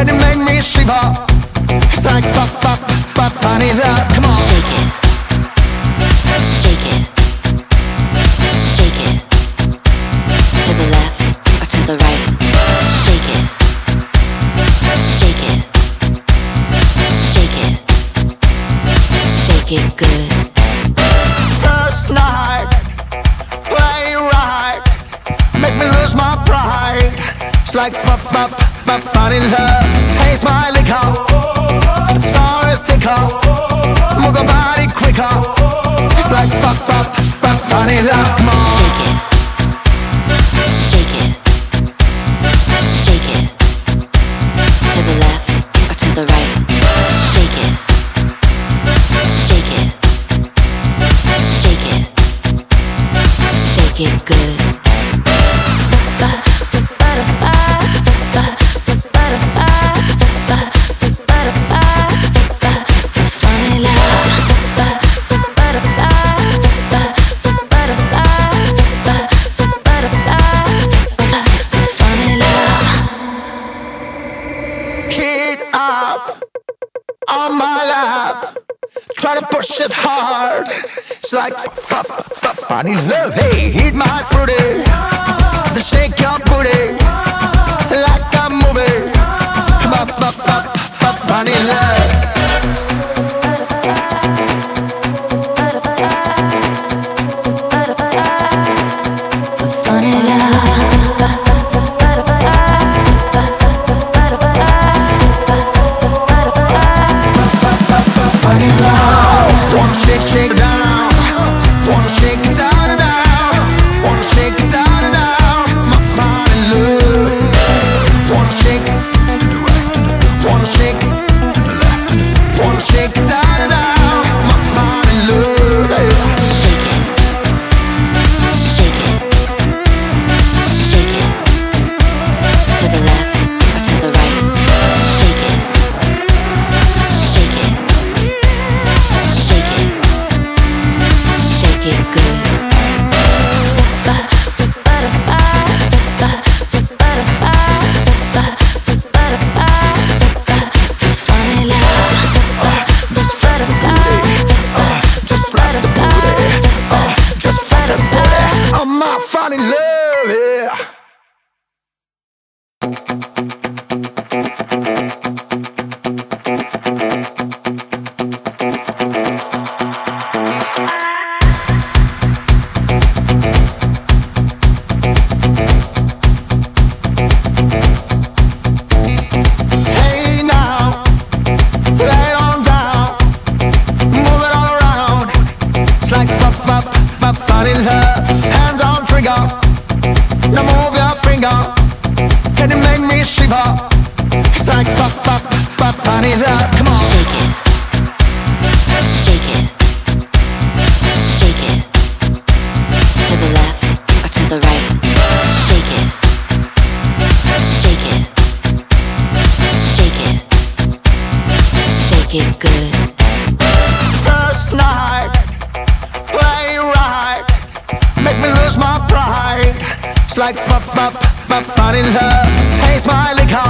Can you make me shiver? It's like funny love. Come on. Shake it. Shake it. Shake it. To the left or to the right. Shake it. Shake it. Shake it. Shake it good. First night, play right, make me lose my pride. It's like funny love. Taste my liquor, sorry sticker, move your body quicker. It's like funny love. Come on. Shake it. Shake it. Shake it. To the left or to the right. Shake it. Shake it. Shake it. Shake it good. On my lap, try to push it hard. It's like funny love. Hey, eat my fruity, then shake your booty like a movie. Funny love. Wanna shake it down, wanna shake it down, down, wanna shake it down, down, my funny love. Wanna shake it to the right, wanna shake it to the left, wanna shake it down, down, my funny love. Shake it. Shake it. Shake it. To the left or to the right. Shake it. Shake it. Shake it. Shake it good. Funny love. Just let the booty, just let the booty, just let the booty. Oh, my funny love, yeah. Hey now, lay it on down, move it all around. It's like funny love. Hands on trigger, now move your finger. Can you make me shiver? It's like funny love. Come on. Shake it. Shake it. Shake it. To the left or to the right. Shake it. Shake it. Shake it. Shake it good. First night, play right, make me lose my pride. It's like funny love. Taste my liquor,